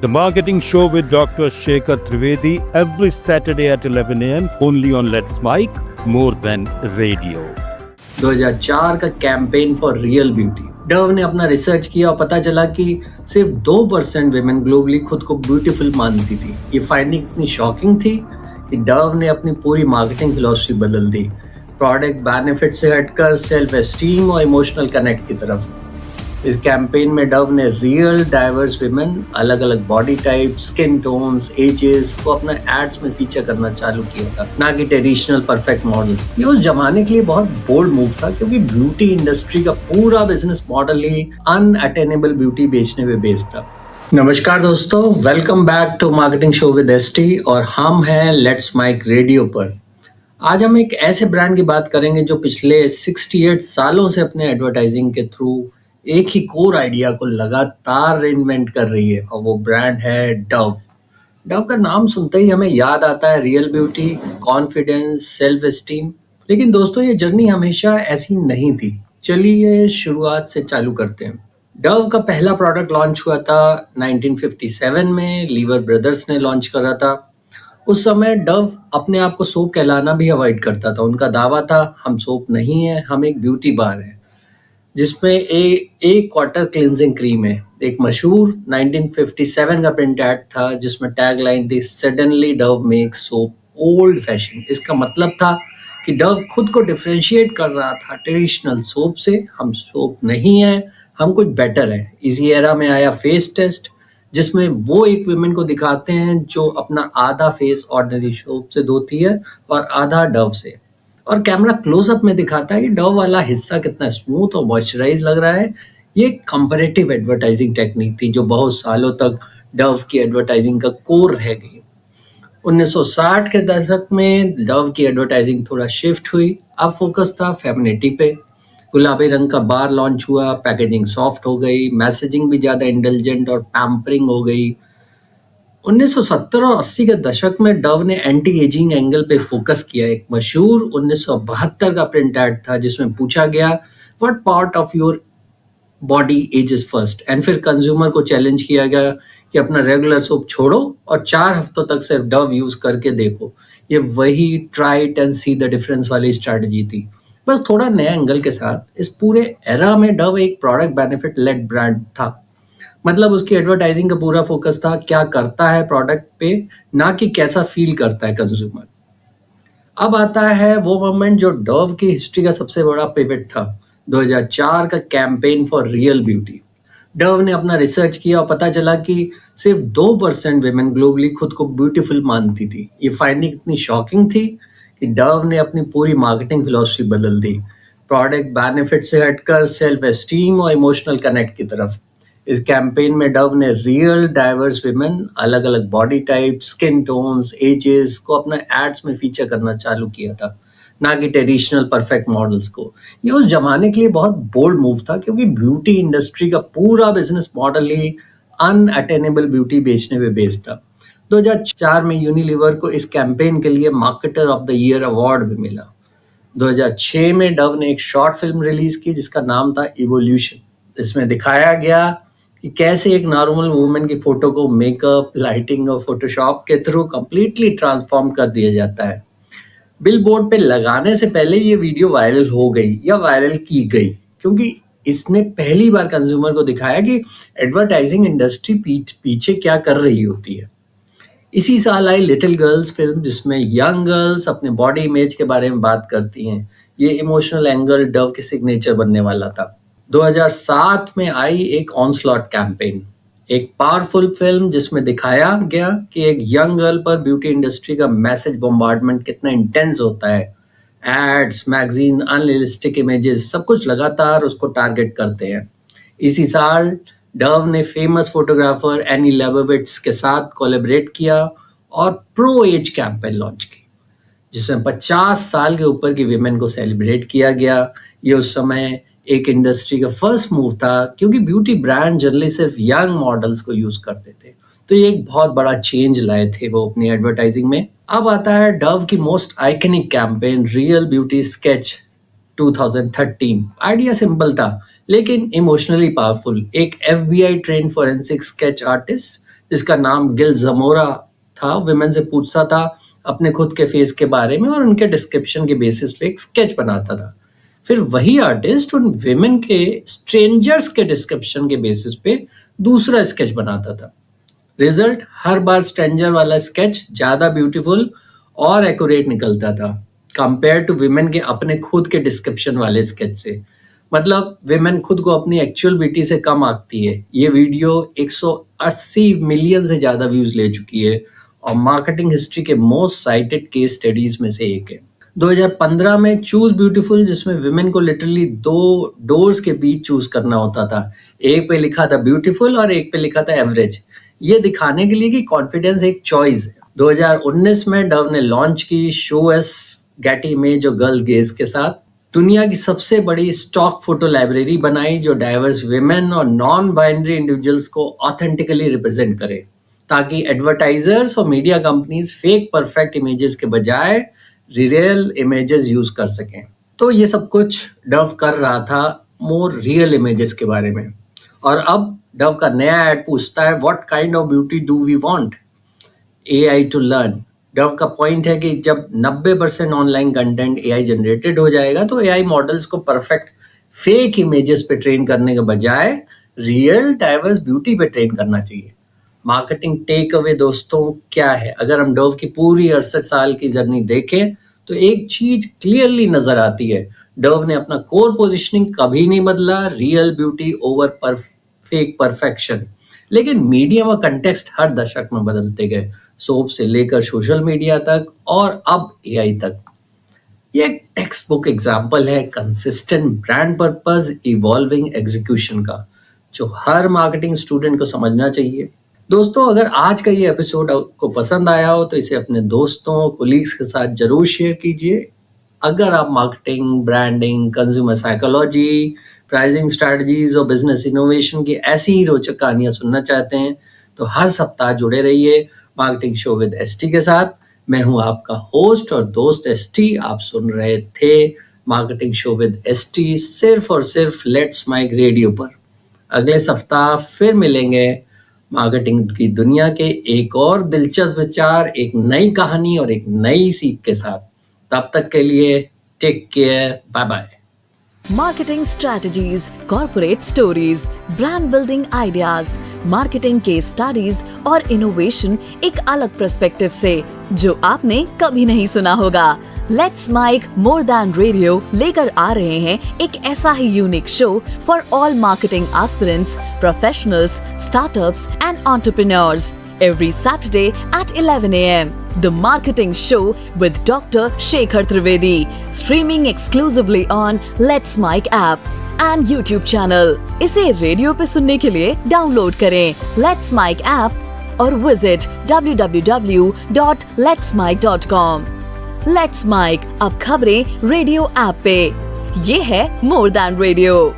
The Marketing Show with Dr. Shekhar Trivedi every Saturday at 11 a.m. only on Let's Mike, more than radio. 2004 का campaign for real beauty. Dove ने अपना research किया और पता चला कि सिर्फ 2% विमेन ग्लोबली खुद को ब्यूटीफुल मानती थी। ये फाइंडिंग इतनी शॉकिंग थी कि डव ने अपनी पूरी मार्केटिंग फिलॉसफी बदल दी, प्रोडक्ट बेनिफिट से हटकर सेल्फ एस्टीम और इमोशनल कनेक्ट की तरफ। इस कैंपेन में डव ने रियल डाइवर्स विमेन, अलग अलग body type, skin tones, ages को अपना एड्स में फीचर करना चालू किया था, ना कि ट्रेडिशनल परफेक्ट मॉडल्स। ये उस जमाने के लिए बहुत बोल्ड मूव था क्योंकि ब्यूटी इंडस्ट्री का पूरा बिजनेस मॉडल ही अनअटेनेबल ब्यूटी बेचने पे बेस्ड था। नमस्कार दोस्तों, welcome back to marketing show with ST और हम हैं लेट्स माइक रेडियो पर। आज हम एक ऐसे ब्रांड की बात करेंगे जो पिछले 68 सालों से अपने एडवर्टाइजिंग के थ्रू एक ही कोर आइडिया को लगातार रिइन्वेंट कर रही है और वो ब्रांड है डव। डव का नाम सुनते ही हमें याद आता है real beauty, confidence, self esteem. लेकिन दोस्तों, ये जर्नी हमेशा ऐसी नहीं थी। चलिए शुरुआत से चालू करते हैं। डव का पहला प्रोडक्ट लॉन्च हुआ था 1957 में, लीवर ब्रदर्स ने लॉन्च करा था। उस समय डव अपने आप को सोप कहलाना भी अवॉइड करता था। उनका दावा था, हम सोप नहीं है, हम एक ब्यूटी बार है जिसमें एक वाटर क्लिनजिंग क्रीम है। एक मशहूर 1957 का प्रिंट एड था जिसमें टैग लाइन थी, suddenly Dove makes soap old fashion. इसका मतलब था कि डव खुद को डिफरेंशिएट कर रहा था ट्रेडिशनल सोप से। हम सोप नहीं है, हम कुछ बेटर है। इसी एरा में आया फेस टेस्ट, जिसमें वो एक विमेन को दिखाते हैं जो अपना आधा फेस ऑर्डिनरी सोप से धोती है और आधा डव से, और कैमरा क्लोजअप में दिखाता है कि डव वाला हिस्सा कितना स्मूथ और मॉइस्चराइज लग रहा है। ये कंपैरेटिव एडवर्टाइजिंग टेक्निक थी जो बहुत सालों तक डव की एडवर्टाइजिंग का कोर रह गई। 1960 के दशक में डव की एडवर्टाइजिंग थोड़ा शिफ्ट हुई। अब फोकस था फेमिनिटी पे। गुलाबी रंग का बार लॉन्च हुआ, पैकेजिंग सॉफ्ट हो गई, मैसेजिंग भी ज़्यादा इंटेलिजेंट और पैम्परिंग हो गई। 1970 और 80 के दशक में डव ने एंटी एजिंग एंगल पे फोकस किया। एक मशहूर 1972 का प्रिंट एड था जिसमें पूछा गया, what part of your body ages first, and फिर कंज्यूमर को चैलेंज किया गया कि अपना रेगुलर सोप छोड़ो और 4 हफ्तों तक सिर्फ डव यूज करके देखो। ये वही try it and see the difference वाली स्ट्रैटेजी थी, बस थोड़ा नया एंगल के साथ। इस पूरे एरा में डव एक प्रोडक्ट बेनिफिट लेड ब्रांड था। मतलब उसकी एडवर्टाइजिंग का पूरा फोकस था क्या करता है प्रोडक्ट पे, ना कि कैसा फील करता है कंज्यूमर। अब आता है वो मोमेंट जो डव की हिस्ट्री का सबसे बड़ा पिवट था, 2004 का campaign for real beauty. Dove ने अपना रिसर्च किया और पता चला कि सिर्फ 2% विमेन ग्लोबली खुद को ब्यूटीफुल मानती थी। ये फाइंडिंग इतनी शॉकिंग थी कि डव ने अपनी पूरी मार्केटिंग फिलॉसफी बदल दी, प्रोडक्ट बेनिफिट से हटकर सेल्फ एस्टीम और इमोशनल कनेक्ट की तरफ। इस कैंपेन में डव ने रियल डाइवर्स विमेन, अलग अलग body type, skin tones, ages को अपना एड्स में फीचर करना चालू किया था, ना कि ट्रेडिशनल परफेक्ट मॉडल्स को। ये उस जमाने के लिए बहुत बोल्ड मूव था क्योंकि ब्यूटी इंडस्ट्री का पूरा बिजनेस मॉडल ही अनअटेनेबल ब्यूटी बेचने पे बेस्ड था। 2004 में यूनिलीवर को इस कैंपेन के लिए marketer of the year award भी मिला। 2006 में डव ने एक शॉर्ट फिल्म रिलीज की जिसका नाम था इवोल्यूशन। इसमें दिखाया गया कि कैसे एक नॉर्मल वुमेन की फोटो को मेकअप, लाइटिंग और फोटोशॉप के थ्रू कंप्लीटली ट्रांसफॉर्म कर दिया जाता है। बिल बोर्ड पे लगाने से पहले ये वीडियो वायरल हो गई या वायरल की गई क्योंकि इसने पहली बार कंज्यूमर को दिखाया कि एडवर्टाइजिंग इंडस्ट्री पीछे क्या कर रही होती है। इसी साल आई लिटिल गर्ल्स फिल्म जिसमें यंग गर्ल्स अपने बॉडी इमेज के बारे में बात करती हैं। ये इमोशनल एंगल डव के सिग्नेचर बनने वाला था। 2007 में आई एक ऑनस्लॉट कैंपेन, एक पावरफुल फिल्म जिसमें दिखाया गया कि एक यंग गर्ल पर ब्यूटी इंडस्ट्री का मैसेज बॉम्बार्डमेंट कितना इंटेंस होता है। एड्स, मैगजीन, अनरियलिस्टिक इमेजेस, सब कुछ लगातार उसको टारगेट करते हैं। इसी साल डव ने फेमस फोटोग्राफर एनी लेबोविट्स के साथ कोलैबोरेट किया और प्रो एज कैंपेन लॉन्च की जिसमें 50 साल के ऊपर की विमेन को सेलिब्रेट किया गया। ये उस समय एक इंडस्ट्री का फर्स्ट मूव था क्योंकि ब्यूटी ब्रांड जनरली सिर्फ यंग मॉडल्स को यूज करते थे, तो ये एक बहुत बड़ा चेंज लाए थे वो अपनी एडवर्टाइजिंग में। अब आता है डव की most iconic campaign real beauty sketch 2013। Idea simple था लेकिन इमोशनली पावरफुल। एक FBI train forensic sketch artist जिसका नाम गिल जमोरा था, विमेन से पूछता था अपने खुद के फेस के बारे में और उनके डिस्क्रिप्शन के बेसिस पे एक स्केच बनाता था। फिर वही आर्टिस्ट उन विमेन के स्ट्रेंजर्स के डिस्क्रिप्शन के बेसिस पे दूसरा स्केच बनाता था। रिजल्ट हर बार स्ट्रेंजर वाला स्केच ज़्यादा ब्यूटीफुल और एक्यूरेट निकलता था कंपेयर टू विमेन के अपने खुद के डिस्क्रिप्शन वाले स्केच से। मतलब विमेन खुद को अपनी एक्चुअल ब्यूटी से कम आंकती है। ये वीडियो 180 मिलियन से ज़्यादा व्यूज़ ले चुकी है और मार्केटिंग हिस्ट्री के मोस्ट साइटेड केस स्टडीज में से एक है। 2015 में चूज ब्यूटीफुल, जिसमें विमेन को लिटरली 2 डोर्स के बीच चूज करना होता था। एक पे लिखा था ब्यूटीफुल और एक पे लिखा था एवरेज, ये दिखाने के लिए कि कॉन्फिडेंस एक चॉइस है। 2019 में डव ने लॉन्च की शो एस गेटी इमेज और गर्ल गेज के साथ दुनिया की सबसे बड़ी स्टॉक फोटो लाइब्रेरी बनाई जो डाइवर्स विमेन और नॉन बाइनरी इंडिविजुअल्स को ऑथेंटिकली रिप्रेजेंट करे, ताकि एडवर्टाइजर्स और media companies fake perfect images के बजाय रियल इमेजेस यूज कर सकें। तो ये सब कुछ डव कर रहा था मोर रियल इमेजेस के बारे में। और अब डव का नया ऐड पूछता है what kind of beauty do we want AI to learn. Dove का पॉइंट है कि जब 90% ऑनलाइन कंटेंट एआई जनरेटेड हो जाएगा तो एआई मॉडल्स को परफेक्ट फेक इमेजेस पे ट्रेन करने के बजाय रियल डाइवर्स ब्यूटी पे ट्रेन करना चाहिए। मार्केटिंग टेक अवे दोस्तों क्या है? अगर हम डव की पूरी 68 साल की जर्नी देखें तो एक चीज क्लियरली नजर आती है, डव ने अपना कोर पोजिशनिंग कभी नहीं बदला, real beauty over fake perfection. लेकिन मीडियम और कंटेक्स्ट हर दशक में बदलते गए, सोप से लेकर सोशल मीडिया तक और अब एआई तक। ये एक टेक्स्ट बुक एग्जाम्पल है consistent brand purpose evolving execution का, जो हर मार्केटिंग स्टूडेंट को समझना चाहिए। दोस्तों, अगर आज का ये एपिसोड आपको पसंद आया हो तो इसे अपने दोस्तों कोलीग्स के साथ जरूर शेयर कीजिए। अगर आप marketing, branding, consumer psychology, pricing strategies और बिजनेस इनोवेशन की ऐसी ही रोचक कहानियां सुनना चाहते हैं तो हर सप्ताह जुड़े रहिए मार्केटिंग शो विद एसटी के साथ। मैं हूं आपका होस्ट और दोस्त एसटी। आप सुन रहे थे मार्केटिंग शो विद एसटी सिर्फ और सिर्फ लेट्स माइक रेडियो पर। अगले सप्ताह फिर मिलेंगे मार्केटिंग की दुनिया के एक और दिलचस्प विचार, एक नई कहानी और एक नई सीख के साथ। तब तक के लिए take care, bye bye. Marketing strategies, corporate stories, brand building ideas, marketing case studies और इनोवेशन एक अलग पर्सपेक्टिव से जो आपने कभी नहीं सुना होगा। Let's mic more than radio लेकर आ रहे हैं एक ऐसा ही unique show for all marketing aspirants, professionals, startups and entrepreneurs every Saturday at 11 a.m. The Marketing Show with Dr. Shekhar Trivedi, streaming exclusively on Let's Mic app and YouTube channel. इसे radio पे सुनने के लिए download करें Let's Mic app और visit www.letsmic.com। Let's Mic अब खबरें radio app पे। ये है मोर दैन रेडियो।